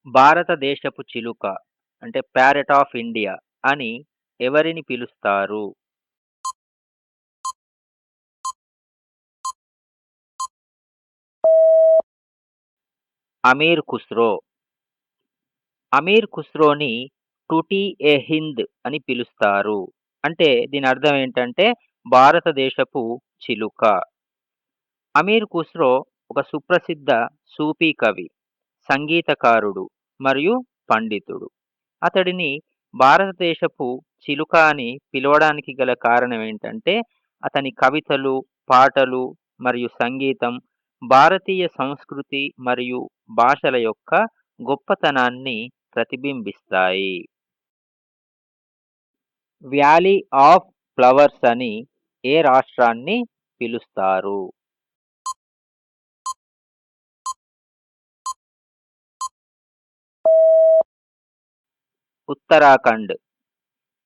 భారతదేశపు చిలుక అంటే ప్యారెట్ ఆఫ్ ఇండియా అని ఎవరిని పిలుస్తారు? అమీర్ ఖుస్రో. అమీర్ ఖుస్రోని టుటీ ఏ హింద్ అని పిలుస్తారు. అంటే దీని అర్థం ఏంటంటే భారతదేశపు చిలుక. అమీర్ ఖుస్రో ఒక సుప్రసిద్ధ సూఫీ కవి, సంగీతకారుడు మరియు పండితుడు. అతడిని భారతదేశపు చిలుక అని పిలవడానికి గల కారణం ఏంటంటే అతని కవితలు, పాటలు మరియు సంగీతం భారతీయ సంస్కృతి మరియు భాషల యొక్క గొప్పతనాన్ని ప్రతిబింబిస్తాయి. వ్యాలీ ఆఫ్ ఫ్లవర్స్ అని ఏ రాష్ట్రాన్ని పిలుస్తారు? Uttarakhand.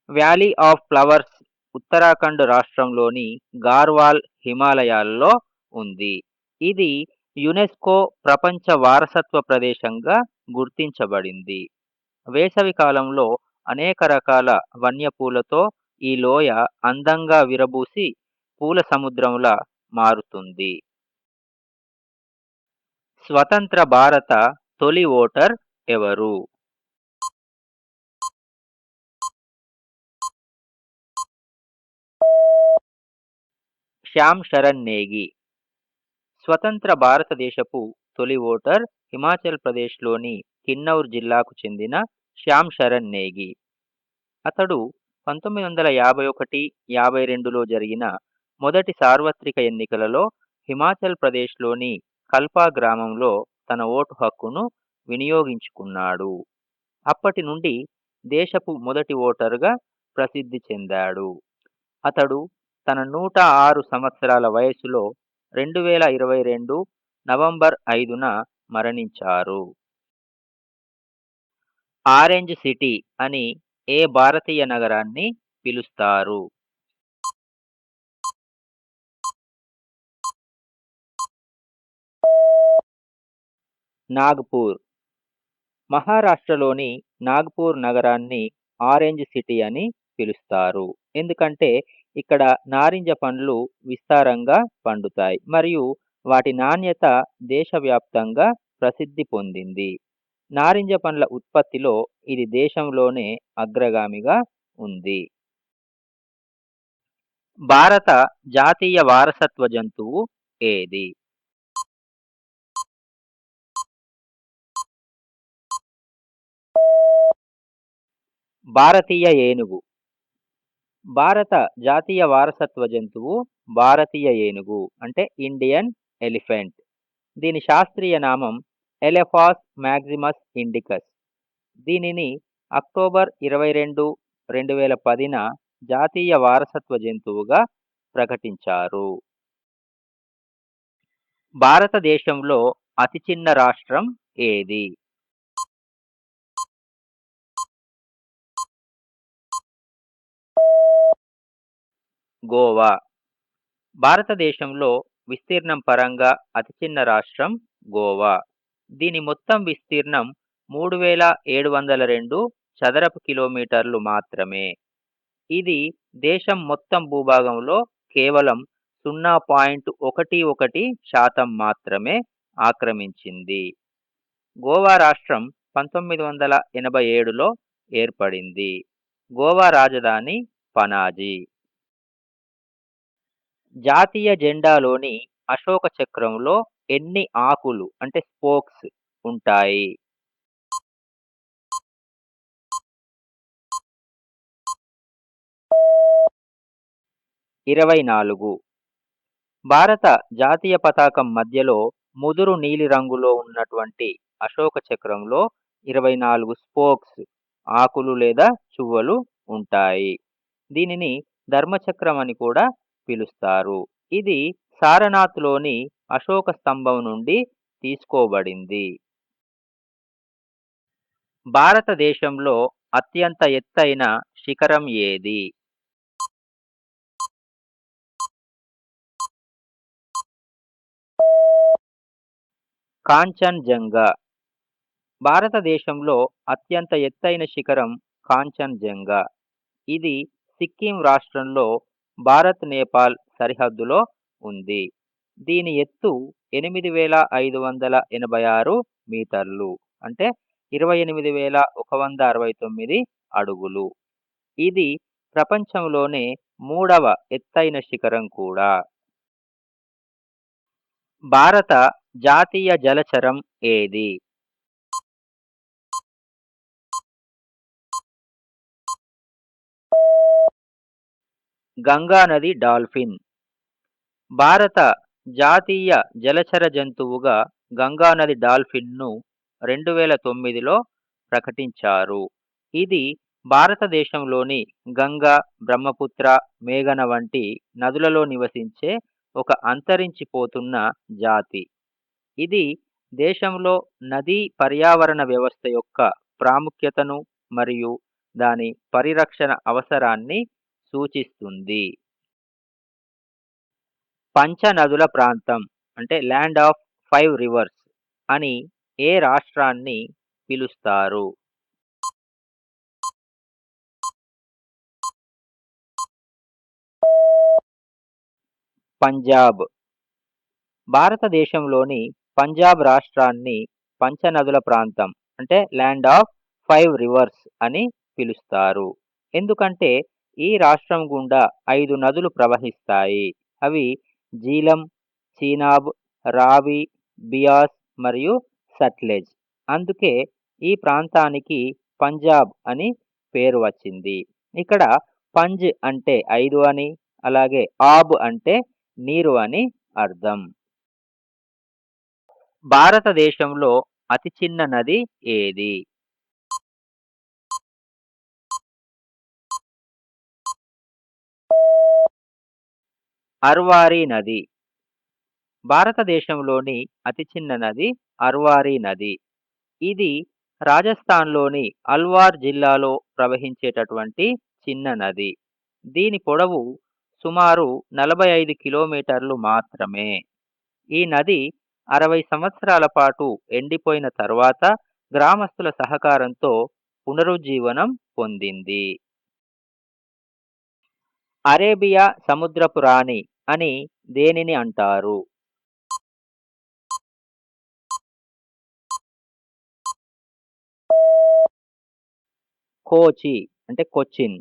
Valley of flowers Uttarakhand రాష్ట్రంలోని గార్వాల్ హిమాలయాల్లో ఉంది. ఇది యునెస్కో ప్రపంచ వారసత్వ ప్రదేశంగా గుర్తించబడింది. వేసవి కాలంలో అనేక రకాల వన్యపూలతో ఈ లోయ అందంగా విరబూసి పూల సముద్రంలా మారుతుంది. స్వతంత్ర భారత తొలి ఓటర్ ఎవరు? శ్యామ్ శరణ్ నేగి. స్వతంత్ర భారతదేశపు తొలి ఓటర్ హిమాచల్ ప్రదేశ్లోని కిన్నౌర్ జిల్లాకు చెందిన శ్యామ్ శరణ్ నేగి. అతడు 1951, 52లో జరిగిన మొదటి సార్వత్రిక ఎన్నికలలో హిమాచల్ ప్రదేశ్లోని కల్పా గ్రామంలో తన ఓటు హక్కును వినియోగించుకున్నాడు. అప్పటి నుండి దేశపు మొదటి ఓటరుగా ప్రసిద్ధి చెందాడు. అతడు తన 106 సంవత్సరాల వయస్సులో 2022 నవంబర్ 5న మరణించారు. ఆరెంజ్ సిటీ అని ఏ భారతీయ నగరాన్ని పిలుస్తారు? నాగ్పూర్. మహారాష్ట్రలోని నాగ్పూర్ నగరాన్ని ఆరెంజ్ సిటీ అని పిలుస్తారు. ఎందుకంటే ఇక్కడ నారింజ పండ్లు విస్తారంగా పండుతాయి మరియు వాటి నాణ్యత దేశవ్యాప్తంగా ప్రసిద్ధి పొందింది. నారింజ పండ్ల ఉత్పత్తిలో ఇది దేశంలోనే అగ్రగామిగా ఉంది. భారత జాతీయ వారసత్వ జంతువు ఏది? భారతీయ ఏనుగు. భారత జాతీయ వారసత్వ జంతువు భారతీయ ఏనుగు అంటే ఇండియన్ ఎలిఫెంట్. దీని శాస్త్రీయ నామం ఎలెఫాస్ మ్యాక్సిమస్ ఇండికస్. దీనిని అక్టోబర్ 22, 2010న జాతీయ వారసత్వ జంతువుగా ప్రకటించారు. భారతదేశంలో అతి చిన్న రాష్ట్రం ఏది? గోవా. భారతదేశంలో విస్తీర్ణం పరంగా అతి చిన్న రాష్ట్రం గోవా. దీని మొత్తం విస్తీర్ణం 3702 చదరపు కిలోమీటర్లు మాత్రమే. ఇది దేశం మొత్తం భూభాగంలో కేవలం 0.11% మాత్రమే ఆక్రమించింది. గోవా రాష్ట్రం 1987లో ఏర్పడింది. గోవా రాజధాని పనాజీ. జాతీయ జెండాలోని అశోక చక్రంలో ఎన్ని ఆకులు అంటే స్పోక్స్ ఉంటాయి? 24. భారత జాతీయ పతాకం మధ్యలో ముదురు నీలిరంగులో ఉన్నటువంటి అశోక చక్రంలో 24 స్పోక్స్ ఆకులు లేదా చువ్వలు ఉంటాయి. దీనిని ధర్మచక్రం అని కూడా పిలుస్తారు. ఇది సారనాథ్లోని అశోక స్తంభం నుండి తీసుకోబడింది. భారతదేశంలో అత్యంత ఎత్తైన శిఖరం ఏది? కాంచన్జంగా. భారతదేశంలో అత్యంత ఎత్తైన శిఖరం కాంచన్‌జంగా. ఇది సిక్కిం రాష్ట్రంలో భారత్, నేపాల్ సరిహద్దులో ఉంది. దీని ఎత్తు 8586 మీటర్లు. అంటే 28,169 అడుగులు. ఇది ప్రపంచంలోనే మూడవ ఎత్తైన శిఖరం కూడా. భారత జాతీయ జలచరం ఏది? గంగా నది డాల్ఫిన్. భారత జాతీయ జలచర జంతువుగా గంగానది డాల్ఫిన్‌ను 2009లో ప్రకటించారు. ఇది భారతదేశంలోని గంగా, బ్రహ్మపుత్ర, మేఘన వంటి నదులలో నివసించే ఒక అంతరించిపోతున్న జాతి. ఇది దేశంలో నదీ పర్యావరణ వ్యవస్థ యొక్క ప్రాముఖ్యతను మరియు దాని పరిరక్షణ అవసరాన్ని సూచిస్తుంది. పంచనదుల ప్రాంతం అంటే ల్యాండ్ ఆఫ్ 5 రివర్స్ అని ఏ రాష్ట్రాన్ని పిలుస్తారు? పంజాబ్. భారతదేశంలోని పంజాబ్ రాష్ట్రాన్ని పంచనదుల ప్రాంతం అంటే ల్యాండ్ ఆఫ్ 5 రివర్స్ అని పిలుస్తారు. ఎందుకంటే ఈ రాష్ట్రం గుండా 5 నదులు ప్రవహిస్తాయి. అవి జీలం, చీనాబ్, రావి, బియాస్ మరియు సట్లెజ్. అందుకే ఈ ప్రాంతానికి పంజాబ్ అని పేరు వచ్చింది. ఇక్కడ పంజ్ అంటే 5 అని, అలాగే ఆబ్ అంటే నీరు అని అర్థం. భారతదేశంలో అతి చిన్న నది ఏది? అర్వారి నది. భారతదేశంలోని అతి చిన్న నది అర్వారి నది. ఇది రాజస్థాన్‌లోని అల్వార్ జిల్లాలో ప్రవహించేటటువంటి చిన్న నది. దీని పొడవు సుమారు 45 కిలోమీటర్లు మాత్రమే. ఈ నది 60 సంవత్సరాల పాటు ఎండిపోయిన తర్వాత గ్రామస్తుల సహకారంతో పునరుజ్జీవనం పొందింది. అరేబియా సముద్రపు రాణి అని దేనిని అంటారు? కోచి అంటే కొచ్చిన్.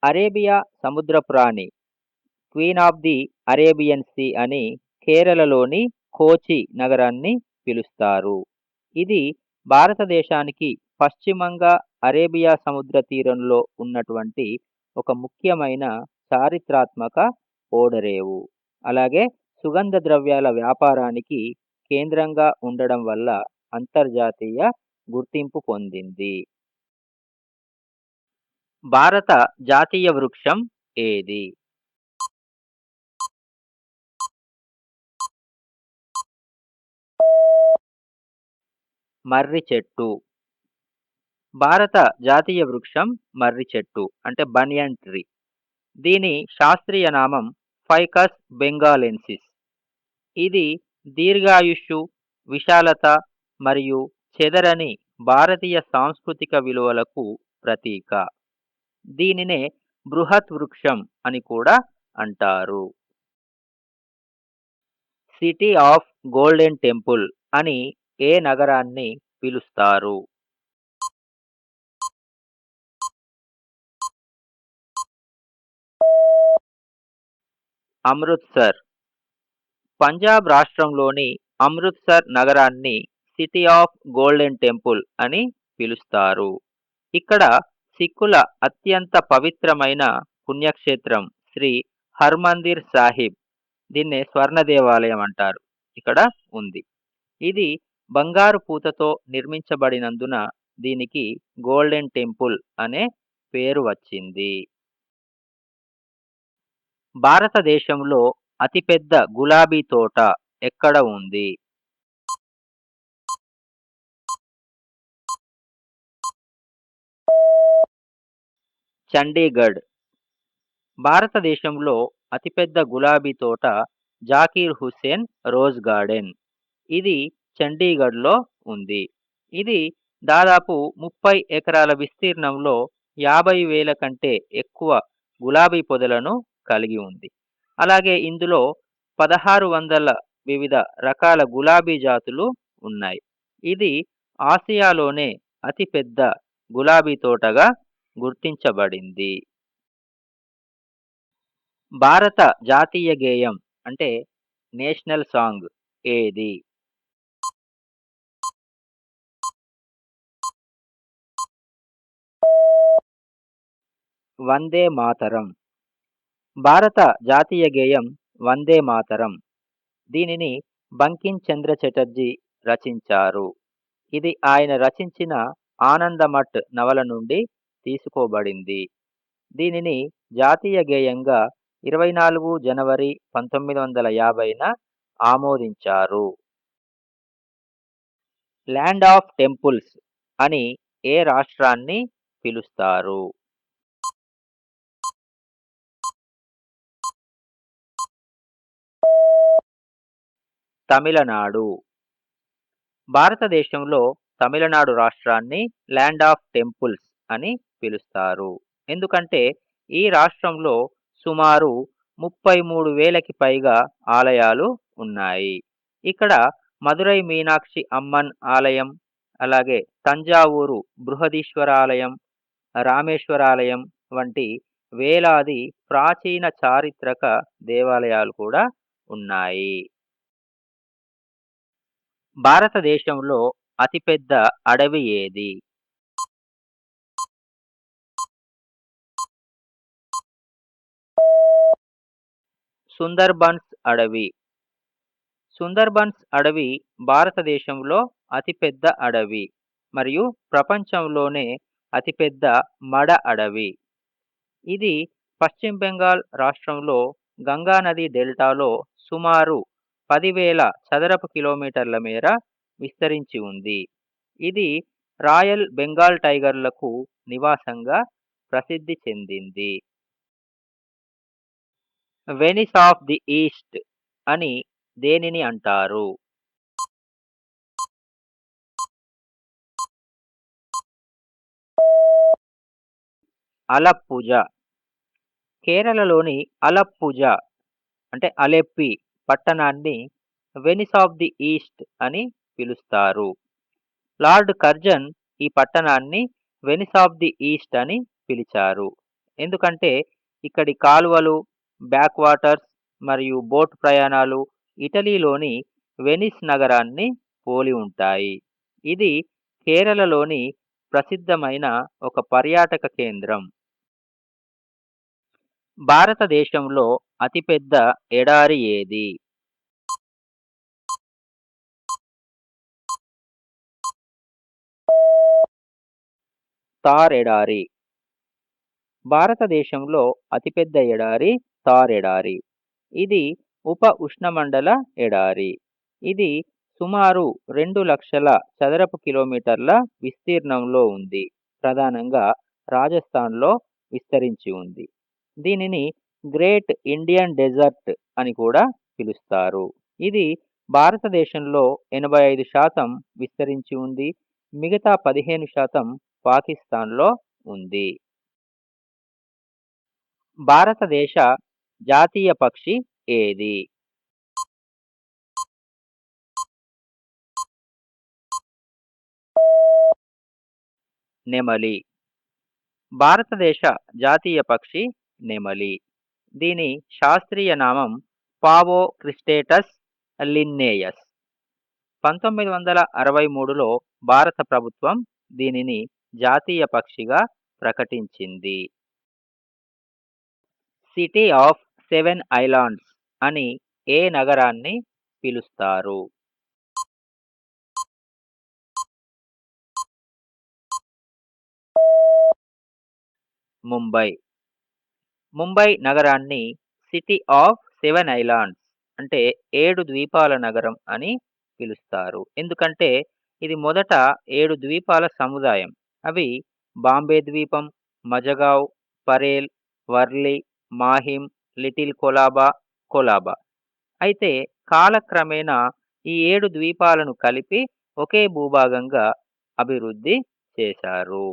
అరేబియా సముద్రపు రాణి, queen of the Arabian sea అని కేరళలోని కోచి నగరాన్ని పిలుస్తారు. ఇది భారతదేశానికి పశ్చిమంగా అరేబియా సముద్ర తీరంలో ఉన్నటువంటి ఒక ముఖ్యమైన చారిత్రాత్మక ఓడరేవు. అలాగే సుగంధ ద్రవ్యాల వ్యాపారానికి కేంద్రంగా ఉండడం వల్ల అంతర్జాతీయ గుర్తింపు పొందింది. భారత జాతీయ వృక్షం ఏది? మర్రి చెట్టు. భారత జాతీయ వృక్షం మర్రి చెట్టు అంటే బనియన్ ట్రీ. దీని శాస్త్రీయ నామం ఫైకస్ బెంగాలెన్సిస్. ఇది దీర్ఘాయుష్షు, విశాలత మరియు చెదరని భారతీయ సాంస్కృతిక విలువలకు ప్రతీక. దీనినే బృహత్ వృక్షం అని కూడా అంటారు. సిటీ ఆఫ్ గోల్డెన్ టెంపుల్ అని ఏ నగరాన్ని పిలుస్తారు? అమృత్సర్. పంజాబ్ రాష్ట్రంలోని అమృత్సర్ నగరాన్ని సిటీ ఆఫ్ గోల్డెన్ టెంపుల్ అని పిలుస్తారు. ఇక్కడ సిక్కుల అత్యంత పవిత్రమైన పుణ్యక్షేత్రం శ్రీ హర్మందిర్ సాహిబ్, దీన్నే స్వర్ణ దేవాలయం అంటారు, ఇక్కడ ఉంది. ఇది బంగారు పూతతో నిర్మించబడినందున దీనికి గోల్డెన్ టెంపుల్ అనే పేరు వచ్చింది. భారతదేశంలో అతిపెద్ద గులాబీ తోట ఎక్కడ ఉంది? చండీగఢ్. భారతదేశంలో అతిపెద్ద గులాబీ తోట జాకీర్ హుస్సేన్ రోజ్ గార్డెన్. ఇది చండీగఢ్‌లో ఉంది. ఇది దాదాపు 30 ఎకరాల విస్తీర్ణంలో 50,000 కంటే ఎక్కువ గులాబీ పొదలను కలిగి ఉంది. అలాగే ఇందులో 1600 వివిధ రకాల గులాబీ జాతులు ఉన్నాయి. ఇది ఆసియాలోనే అతిపెద్ద గులాబీ తోటగా గుర్తించబడింది. భారత జాతీయ గేయం అంటే నేషనల్ సాంగ్ ఏది? వందే మాతరం. భారత జాతీయ గేయం వందే మాతరం. దీనిని బంకిం చంద్ర చటర్జీ రచించారు. ఇది ఆయన రచించిన ఆనందమఠ్ నవల నుండి తీసుకోబడింది. దీనిని జాతీయ గేయంగా 24 జనవరి 1950న ఆమోదించారు. ల్యాండ్ ఆఫ్ టెంపుల్స్ అని ఏ రాష్ట్రాన్ని పిలుస్తారు? తమిళనాడు. భారతదేశంలో తమిళనాడు రాష్ట్రాన్ని ల్యాండ్ ఆఫ్ టెంపుల్స్ అని పిలుస్తారు. ఎందుకంటే ఈ రాష్ట్రంలో సుమారు 33,000కి పైగా ఆలయాలు ఉన్నాయి. ఇక్కడ మదురై మీనాక్షి అమ్మన్ ఆలయం, అలాగే తంజావూరు బృహదీశ్వర ఆలయం, రామేశ్వరాలయం వంటి వేలాది ప్రాచీన చారిత్రక దేవాలయాలు కూడా ఉన్నాయి. భారతదేశంలో అతిపెద్ద అడవి ఏది? సుందర్బన్స్ అడవి. సుందర్బన్స్ అడవి భారతదేశంలో అతిపెద్ద అడవి మరియు ప్రపంచంలోనే అతిపెద్ద మడ అడవి. ఇది పశ్చిమ బెంగాల్ రాష్ట్రంలో గంగా నది డెల్టాలో సుమారు 10,000 చదరపు కిలోమీటర్ల మేర విస్తరించి ఉంది. ఇది రాయల్ బెంగాల్ టైగర్లకు నివాసంగా ప్రసిద్ధి చెందింది. వెనిస్ ఆఫ్ ది ఈస్ట్ అని దేనిని అంటారు? అలప్పుజ. కేరళలోని అలప్పుజ అంటే అలెప్పి పట్టణాన్ని వెనిస్ ఆఫ్ ది ఈస్ట్ అని పిలుస్తారు. లార్డ్ కర్జన్ ఈ పట్టణాన్ని వెనిస్ ఆఫ్ ది ఈస్ట్ అని పిలిచారు. ఎందుకంటే ఇక్కడి కాలువలు, బ్యాక్ వాటర్స్ మరియు బోట్ ప్రయాణాలు ఇటలీలోని వెనిస్ నగరాన్ని పోలి ఉంటాయి. ఇది కేరళలోని ప్రసిద్ధమైన ఒక పర్యాటక కేంద్రం. భారతదేశంలో అతిపెద్ద ఎడారి ఏది? థార్ ఎడారి. భారతదేశంలో అతిపెద్ద ఎడారి థార్ ఎడారి. ఇది ఉప ఉష్ణమండల ఎడారి. ఇది సుమారు 2,00,000 చదరపు కిలోమీటర్ల విస్తీర్ణంలో ఉంది. ప్రధానంగా రాజస్థాన్లో విస్తరించి ఉంది. దీనిని గ్రేట్ ఇండియన్ డెజర్ట్ అని కూడా పిలుస్తారు. ఇది భారతదేశంలో 85% విస్తరించి ఉంది. మిగతా 15% పాకిస్తాన్లో ఉంది. భారతదేశ జాతీయ పక్షి ఏది? నెమలి. భారతదేశ జాతీయ పక్షి నెమలి. దీని శాస్త్రీయ నామం పావో క్రిస్టేటస్ లిన్నేయస్. 1963లో భారత ప్రభుత్వం దీనిని జాతీయ పక్షిగా ప్రకటించింది. సిటీ ఆఫ్ 7 ఐలాండ్స్ అని ఏ నగరాన్ని పిలుస్తారు? ముంబై. ముంబై నగరాన్ని సిటీ ఆఫ్ 7 ఐలాండ్స్ అంటే 7 ద్వీపాల నగరం అని పిలుస్తారు. ఎందుకంటే ఇది మొదట 7 ద్వీపాల సముదాయం. అవి బాంబే ద్వీపం, మజగావ్, పరేల్, వర్లి, మాహిమ్, లిటిల్ కొలాబా, కొలాబా. అయితే కాలక్రమేణా ఈ 7 ద్వీపాలను కలిపి ఒకే భూభాగంగా అభివృద్ధి చేశారు.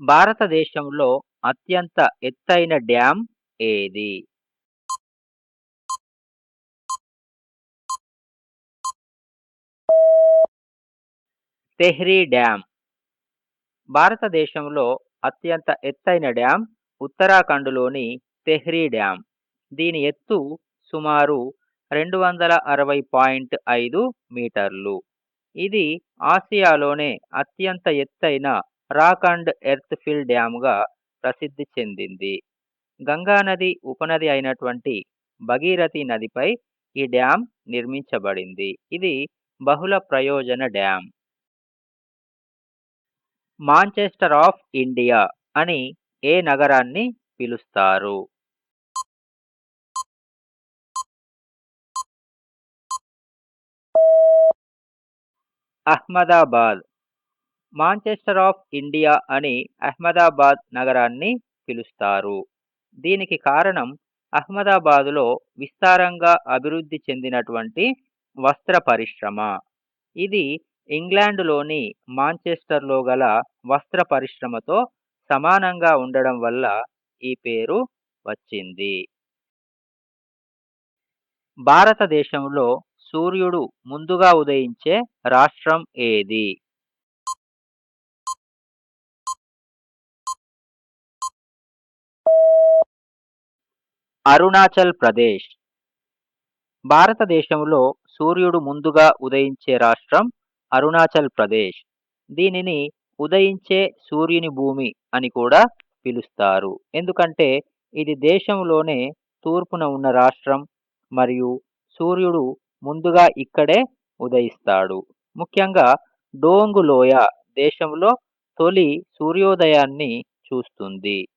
భారతదేశంలో అత్యంత ఎత్తైన డ్యామ్ ఏది? తెహ్రీ డ్యామ్. భారతదేశంలో అత్యంత ఎత్తైన డ్యామ్ ఉత్తరాఖండ్‌లోని తెహ్రీ డ్యామ్. దీని ఎత్తు సుమారు 260.5 మీటర్లు. ఇది ఆసియాలోనే అత్యంత ఎత్తైన రాక్ అండ్ ఎర్త్ ఫిల్ డ్యామ్‌గా ప్రసిద్ధి చెందింది. గంగా నది ఉపనది అయినటువంటి భగీరథి నదిపై ఈ డ్యామ్ నిర్మించబడింది. ఇది బహుళ ప్రయోజన డ్యామ్. మాంచెస్టర్ ఆఫ్ ఇండియా అని ఏ నగరాన్ని పిలుస్తారు? అహ్మదాబాద్. మాంచెస్టర్ ఆఫ్ ఇండియా అని అహ్మదాబాద్ నగరాన్ని పిలుస్తారు. దీనికి కారణం అహ్మదాబాదులో విస్తారంగా అభివృద్ధి చెందినటువంటి వస్త్ర పరిశ్రమ. ఇది ఇంగ్లాండ్‌లోని మాంచెస్టర్‌లో గల వస్త్ర పరిశ్రమతో సమానంగా ఉండడం వల్ల ఈ పేరు వచ్చింది. భారతదేశంలో సూర్యుడు ముందుగా ఉదయించే రాష్ట్రం ఏది? అరుణాచల్ ప్రదేశ్. భారతదేశంలో సూర్యుడు ముందుగా ఉదయించే రాష్ట్రం అరుణాచల్ ప్రదేశ్. దీనిని ఉదయించే సూర్యుని భూమి అని కూడా పిలుస్తారు. ఎందుకంటే ఇది దేశంలోనే తూర్పున ఉన్న రాష్ట్రం మరియు సూర్యుడు ముందుగా ఇక్కడే ఉదయిస్తాడు. ముఖ్యంగా డోంగు లోయ దేశంలో తొలి సూర్యోదయాన్ని చూస్తుంది.